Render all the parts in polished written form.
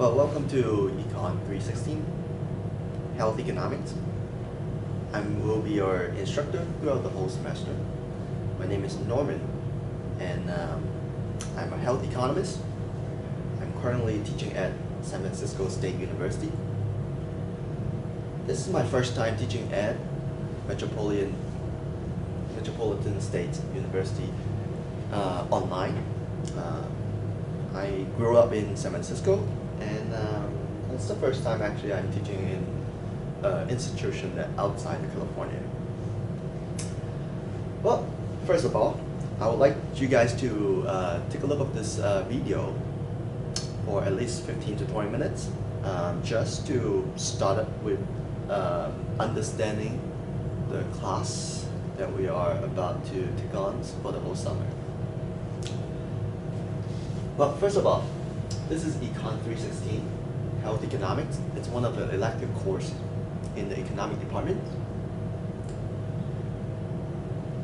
Well, welcome to ECON316 Health Economics. I will be your instructor throughout the whole semester. My name is Norman, and I'm a health economist. I'm currently teaching at San Francisco State University. This is my first time teaching at Metropolitan State University online. I grew up in San Francisco, and it's the first time actually I'm teaching in an institution that outside of California. Well, first of all, I would like you guys to take a look at this video for at least 15 to 20 minutes, just to start up with understanding the class that we are about to take on for the whole summer. Well, first of all, this is ECON316 Health Economics. It's one of the elective courses in the economic department.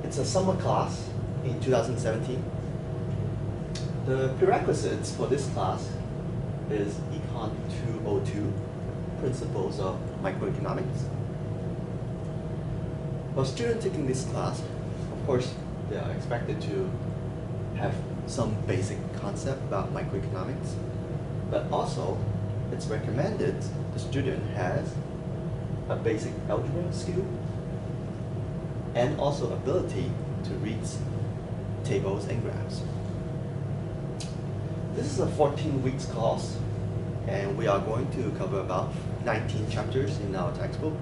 It's a summer class in 2017. The prerequisites for this class is Econ 202, Principles of Microeconomics. For students taking this class, of course, they are expected to have some basic concept about microeconomics, but also it's recommended the student has a basic algebra skill and also ability to read tables and graphs. This is a 14 weeks course, and we are going to cover about 19 chapters in our textbook.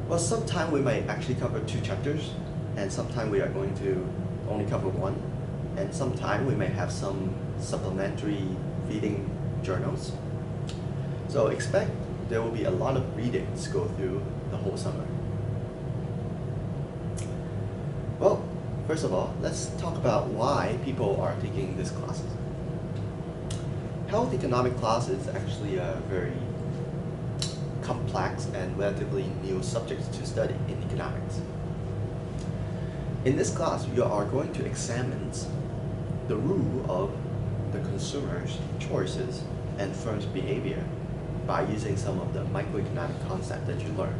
Well, sometime we may actually cover 2 chapters, and sometime we are going to only cover 1, and sometime we may have some supplementary reading journals. So expect there will be a lot of readings go through the whole summer. Well, first of all, let's talk about why people are taking these classes. Health economic class is actually a very complex and relatively new subject to study in economics. In this class, you are going to examine the rule of the consumer's choices and firm's behavior by using some of the microeconomic concepts that you learn.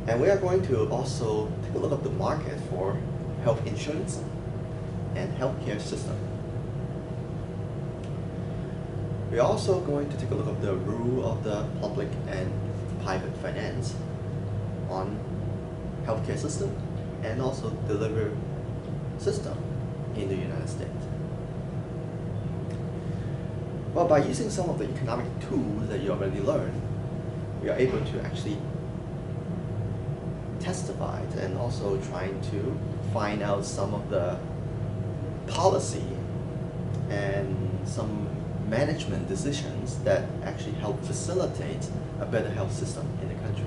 And we are going to also take a look at the market for health insurance and healthcare system. We're also going to take a look at the rule of the public and private finance on healthcare system and also delivery system in the United States. Well, by using some of the economic tools that you already learned, we are able to actually testify and also trying to find out some of the policy and some management decisions that actually help facilitate a better health system in the country.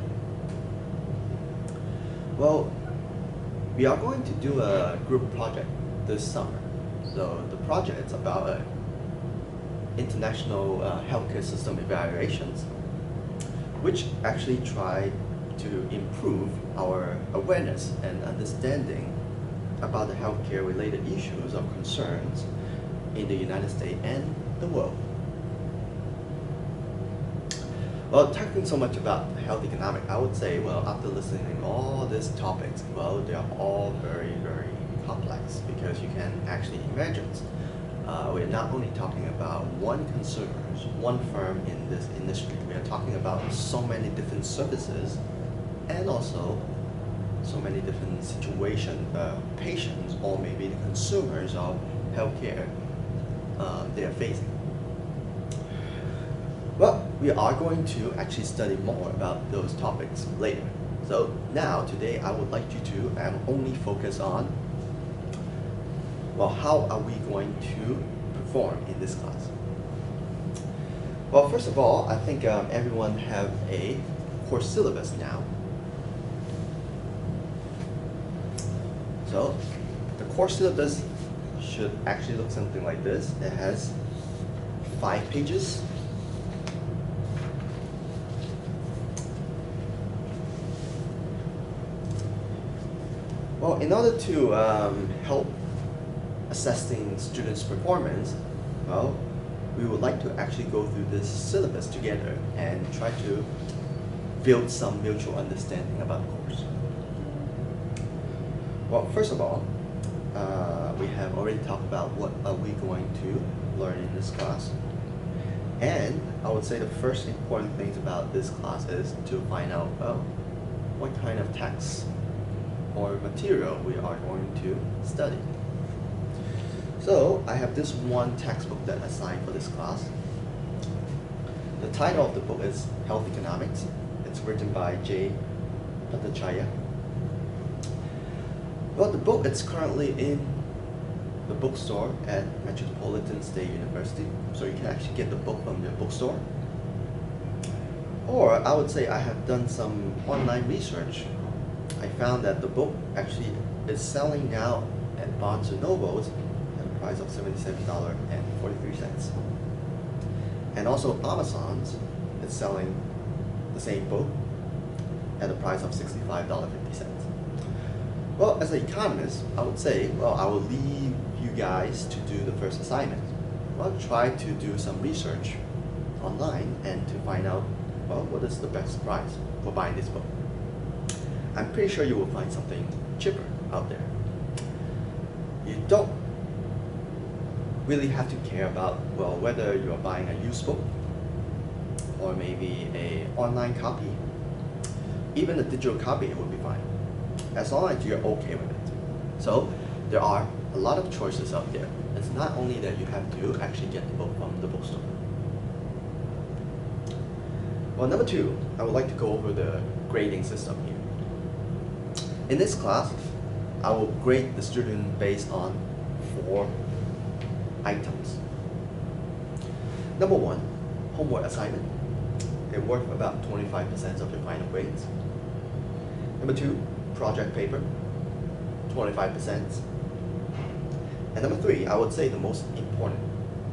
Well, we are going to do a group project this summer. So the project is about international healthcare system evaluations, which actually try to improve our awareness and understanding about the healthcare related issues or concerns in the United States and the world. Well, talking so much about health economics, I would say, well, after listening all these topics, well, they are all very, very complex, because you can actually imagine we're not only talking about one consumer, one firm in this industry. We are talking about so many different services and also so many different situations, patients or maybe the consumers of healthcare they are facing. Well, we are going to actually study more about those topics later. So now, today, I would like you to only focus on, well, how are we going to perform in this class? Well, first of all, I think everyone have a course syllabus now. So the course syllabus should actually look something like this. It has 5 pages. Well, in order to help assessing students' performance, well, we would like to actually go through this syllabus together and try to build some mutual understanding about the course. Well, first of all, we have already talked about what are we going to learn in this class. And I would say the first important things about this class is to find out, well, what kind of text or material we are going to study. So I have this one textbook that I assigned for this class. The title of the book is Health Economics. It's written by J. Bhattacharya. Well, the book is currently in the bookstore at Metropolitan State University, so you can actually get the book from the bookstore. Or I would say I have done some online research. I found that the book actually is selling now at Barnes & Noble's at a price of $77.43. And also Amazon's is selling the same book at a price of $65.50. Well, as an economist, I would say, well, I will leave you guys to do the first assignment. Well, try to do some research online and to find out, well, what is the best price for buying this book. I'm pretty sure you will find something cheaper out there. You don't really have to care about, well, whether you are buying a used book or maybe an online copy. Even a digital copy would be fine, as long as you're okay with it. So there are a lot of choices out there. It's not only that you have to actually get the book from the bookstore. Well, number two, I would like to go over the grading system here. In this class, I will grade the student based on 4 items. Number one, homework assignment. It's worth about 25% of your final grades. Number two, project paper, 25%. And number three, I would say the most important,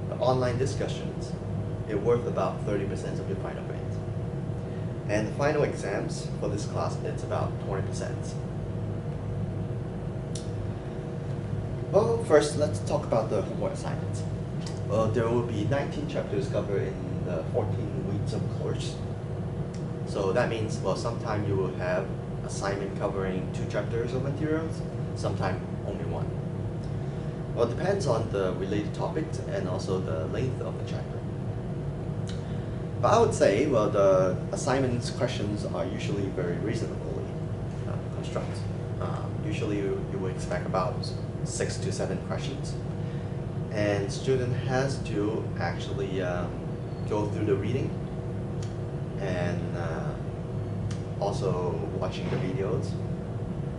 the online discussions. It's worth about 30% of your final grades. And the final exams for this class, it's about 20%. Well, first, let's talk about the homework assignments. Well, there will be 19 chapters covered in the 14 weeks of course. So that means, well, sometime you will have assignment covering 2 chapters of materials, sometime only 1. Well, it depends on the related topics and also the length of the chapter. But I would say, well, the assignments questions are usually very reasonably constructed. Usually you will expect about 6 to 7 questions. And student has to actually go through the reading and also watching the videos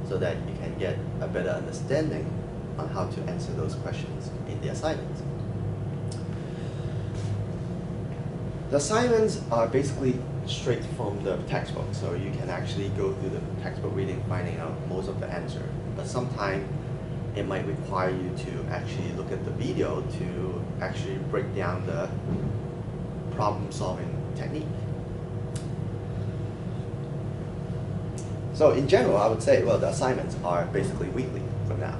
so that you can get a better understanding on how to answer those questions in the assignments. The assignments are basically straight from the textbook, so you can actually go through the textbook reading, finding out most of the answer. But sometimes it might require you to actually look at the video to actually break down the problem-solving technique. So in general, I would say, well, the assignments are basically weekly for now.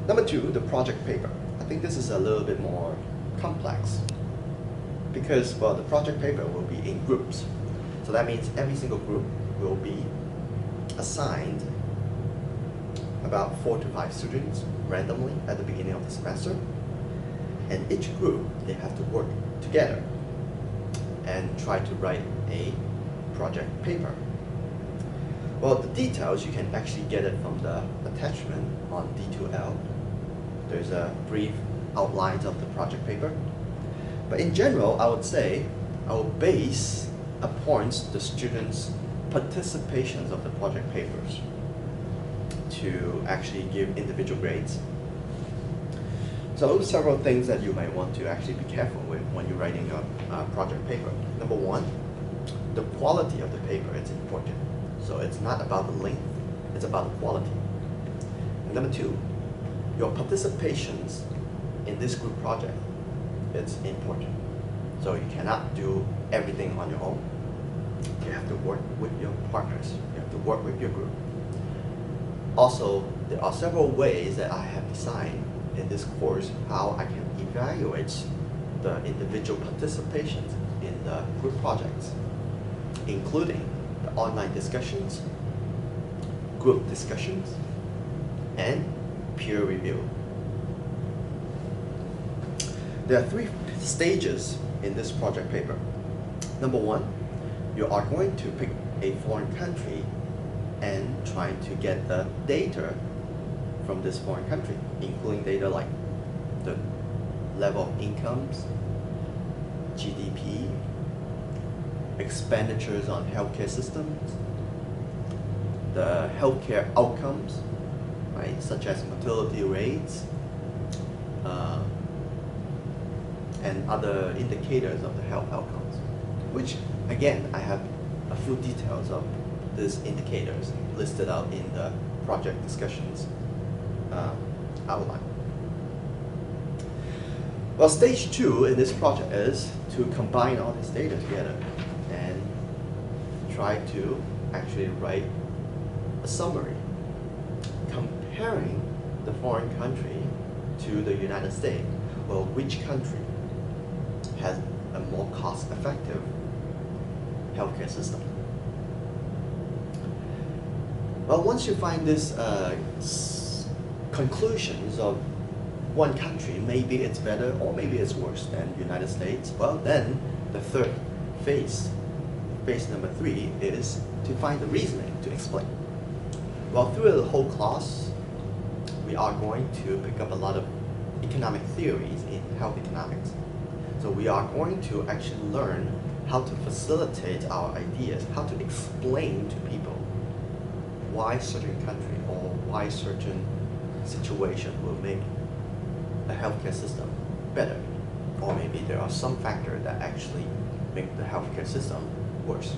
Number two, the project paper. I think this is a little bit more complex because, well, the project paper will be in groups. So that means every single group will be assigned about 4 to 5 students randomly at the beginning of the semester. And each group, they have to work together and try to write a project paper. Well, the details, you can actually get it from the attachment on D2L. There's a brief outline of the project paper. But in general, I would say I will base upon the students' participations of the project papers to actually give individual grades. So several things that you might want to actually be careful with when you're writing your project paper. Number one, the quality of the paper is important. So it's not about the length, it's about the quality. And number two, your participations in this group project, it's important. So you cannot do everything on your own. You have to work with your partners. You have to work with your group. Also, there are several ways that I have designed in this course how I can evaluates the individual participations in the group projects, including the online discussions, group discussions, and peer review. There are 3 stages in this project paper. Number 1, you are going to pick a foreign country and try to get the data from this foreign country, including data like the level of incomes, GDP, expenditures on healthcare systems, the healthcare outcomes, right, such as mortality rates, and other indicators of the health outcomes, which again, I have a full details of these indicators listed out in the project discussions outline. Well, stage 2 in this project is to combine all this data together and try to actually write a summary comparing the foreign country to the United States. Well, which country has a more cost-effective healthcare system? Well, once you find this conclusions of one country, maybe it's better or maybe it's worse than the United States, well then the third phase number 3, is to find the reasoning to explain. Well, through the whole class, we are going to pick up a lot of economic theories in health economics. So we are going to actually learn how to facilitate our ideas, how to explain to people why certain country or why certain situation will make a healthcare system better, or maybe there are some factors that actually make the healthcare system worse.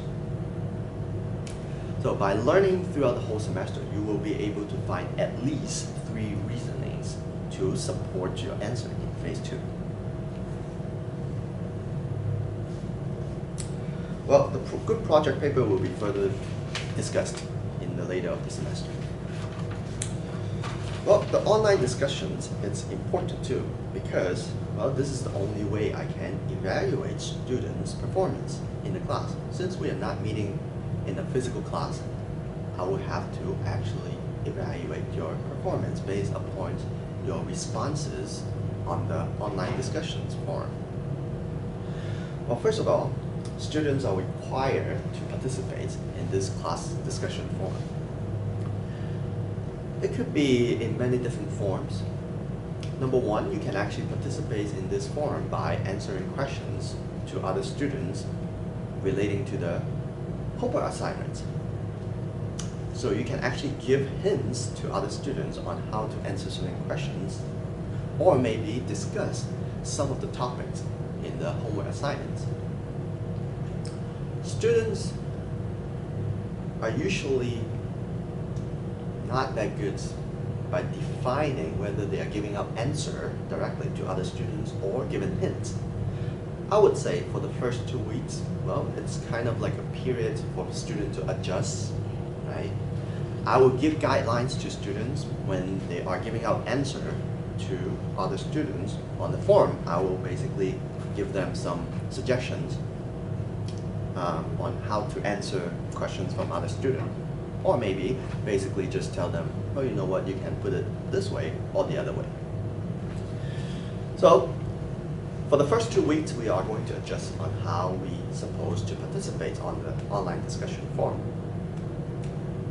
So by learning throughout the whole semester, you will be able to find at least 3 reasonings to support your answer in phase 2. Well, the good project paper will be further discussed in the later of the semester. Well, the online discussions, it's important too, because, well, this is the only way I can evaluate students' performance in the class. Since we are not meeting in a physical class, I will have to actually evaluate your performance based upon your responses on the online discussions forum. Well, first of all, students are required to participate in this class discussion forum. It could be in many different forms. Number 1, you can actually participate in this forum by answering questions to other students relating to the homework assignments. So you can actually give hints to other students on how to answer certain questions, or maybe discuss some of the topics in the homework assignments. Students are usually not that good by defining whether they are giving out answer directly to other students or giving hints. I would say for the first 2 weeks, well, it's kind of like a period for the student to adjust, right? I will give guidelines to students when they are giving out answer to other students on the forum. I will basically give them some suggestions on how to answer questions from other students. Or maybe basically just tell them, oh, you know what, you can put it this way or the other way. So for the first 2 weeks, we are going to adjust on how we supposed to participate on the online discussion forum.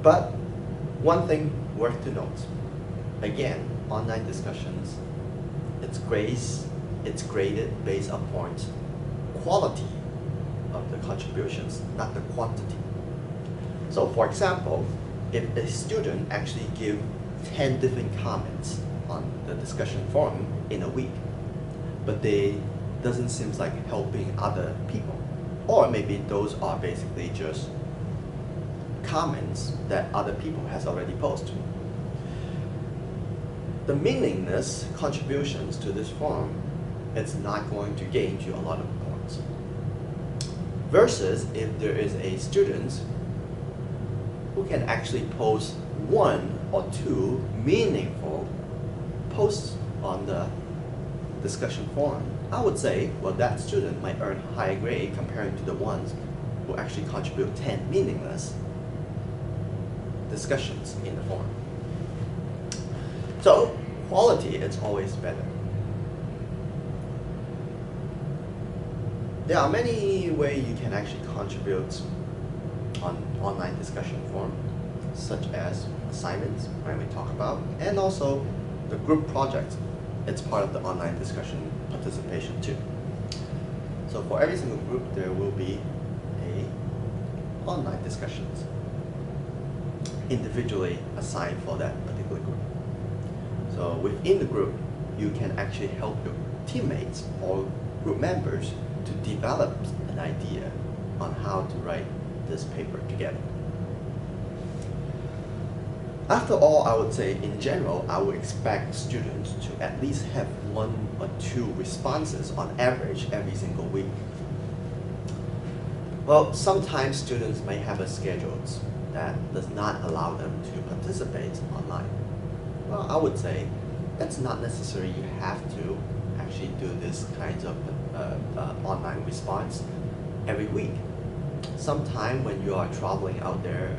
But one thing worth to note, again, online discussions, it's graded based upon quality of the contributions, not the quantity. So for example, if a student actually give 10 different comments on the discussion forum in a week, but they doesn't seem like helping other people, or maybe those are basically just comments that other people has already posted, the meaningless contributions to this forum, it's not going to gain you a lot of points. Versus if there is a student who can actually post 1 or 2 meaningful posts on the discussion forum, I would say, well, that student might earn a higher grade comparing to the ones who actually contribute 10 meaningless discussions in the forum. So, quality is always better. There are many ways you can actually contribute on online discussion forum, such as assignments, when we talk about, and also the group project. It's part of the online discussion participation too. So for every single group, there will be a online discussions individually assigned for that particular group. So within the group, you can actually help your teammates or group members to develop an idea on how to write this paper together. After all, I would say in general, I would expect students to at least have 1 or 2 responses on average every single week. Well, sometimes students may have a schedule that does not allow them to participate online. Well, I would say that's not necessary. You have to actually do this kinds of online response every week. Sometime when you are traveling out there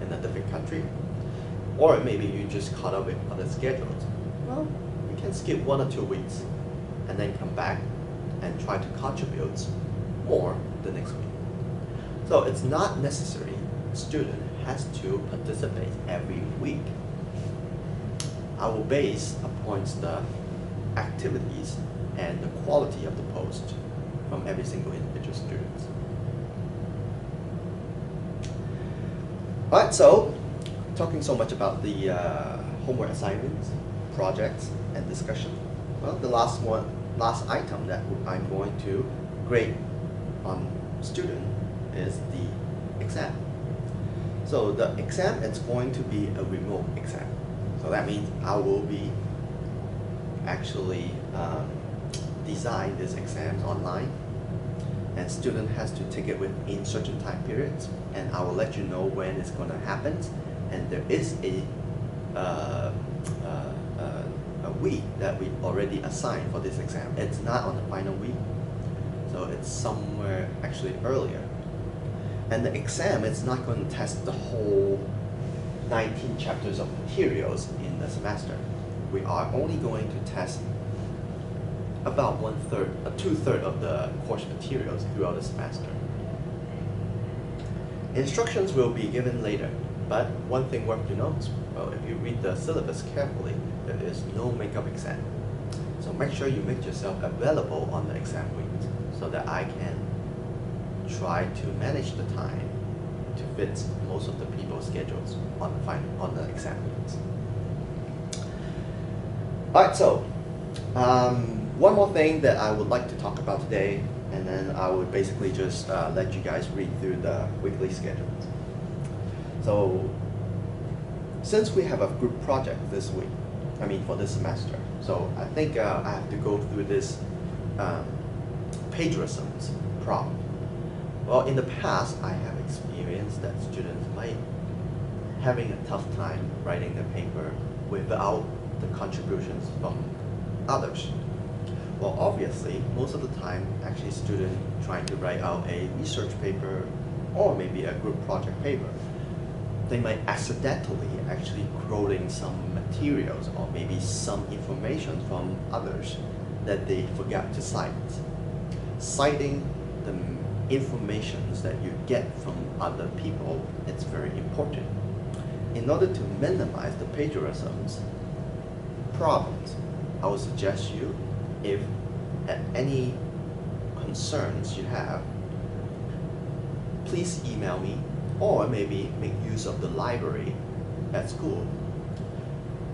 in a different country, or maybe you just caught up with other schedules, well, you can skip 1 or 2 weeks and then come back and try to contribute more the next week. So it's not necessary a student has to participate every week. I will base upon the activities and the quality of the post from every single individual student. Alright, so talking so much about the homework assignments, projects, and discussion. Well, the last item that I'm going to grade on student is the exam. So the exam is going to be a remote exam. So that means I will be actually design these exams online, and student has to take it within certain time periods, and I will let you know when it's going to happen. And there is a week that we already assigned for this exam. It's not on the final week, so it's somewhere actually earlier. And the exam is not going to test the whole 19 chapters of materials in the semester. We are only going to test about 2/3 of the course materials throughout the semester. Instructions will be given later, but one thing worth to note, well, if you read the syllabus carefully, there is no makeup exam. So make sure you make yourself available on the exam week so that I can try to manage the time to fit most of the people's schedules on the exam weeks. Alright, so one more thing that I would like to talk about today, and then I would basically just let you guys read through the weekly schedules. So since we have a group project this week, for this semester, so I think I have to go through this plagiarisms problem. Well, in the past, I have experienced that students might having a tough time writing the paper without the contributions from others. Well, obviously, most of the time, actually students trying to write out a research paper or maybe a group project paper, they might accidentally actually quoting some materials or maybe some information from others that they forgot to cite. Citing the informations that you get from other people, it's very important. In order to minimize the plagiarisms problems, I would suggest you, if at any concerns you have, please email me, or maybe make use of the library at school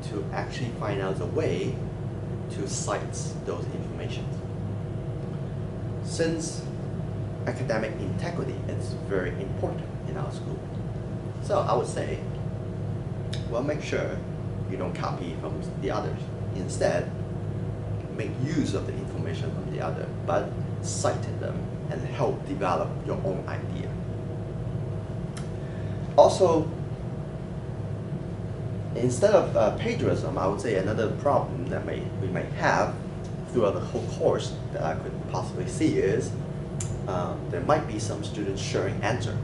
to actually find out a way to cite those information. Since academic integrity is very important in our school, so I would say, well, make sure you don't copy from the others. Instead, make use of the information from the other, but cite them and help develop your own idea. Also, instead of plagiarism, I would say another problem that we might have throughout the whole course that I could possibly see is there might be some students sharing answer.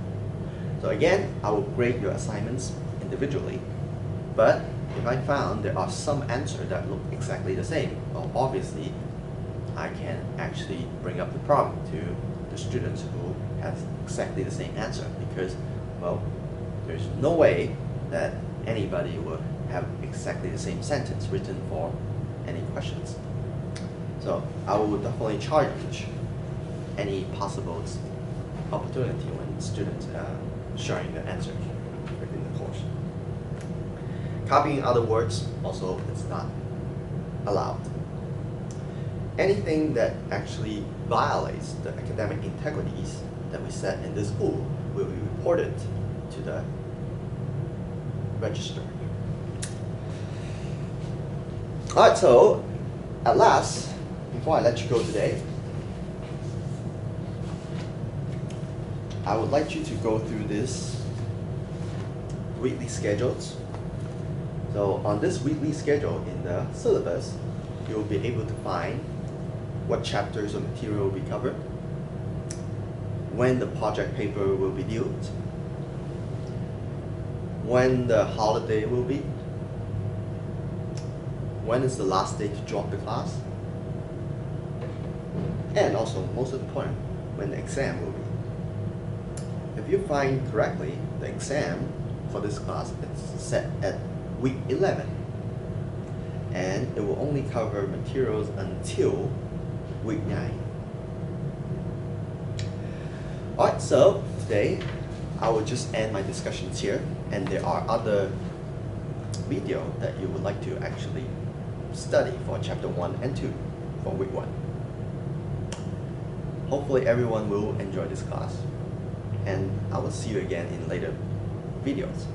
So again, I will grade your assignments individually, but if I found there are some answers that look exactly the same, well, obviously I can actually bring up the problem to the students who have exactly the same answer, because, well, there's no way that anybody will have exactly the same sentence written for any questions. So I will definitely challenge any possible opportunity when students are sharing the answers within the course. Copying other words also is not allowed. Anything that actually violates the academic integrities that we set in this school will be reported to the register. Alright, so at last, before I let you go today, I would like you to go through this weekly schedules. So on this weekly schedule in the syllabus, you'll be able to find what chapters of material will be covered, when the project paper will be due, when the holiday will be, when is the last day to drop the class, and also, most important, when the exam will be. If you find correctly, the exam for this class is set at week 11, and it will only cover materials until week 9. Alright, so today I will just end my discussions here, and there are other videos that you would like to actually study for chapter 1 and 2 for week 1. Hopefully everyone will enjoy this class, and I will see you again in later videos.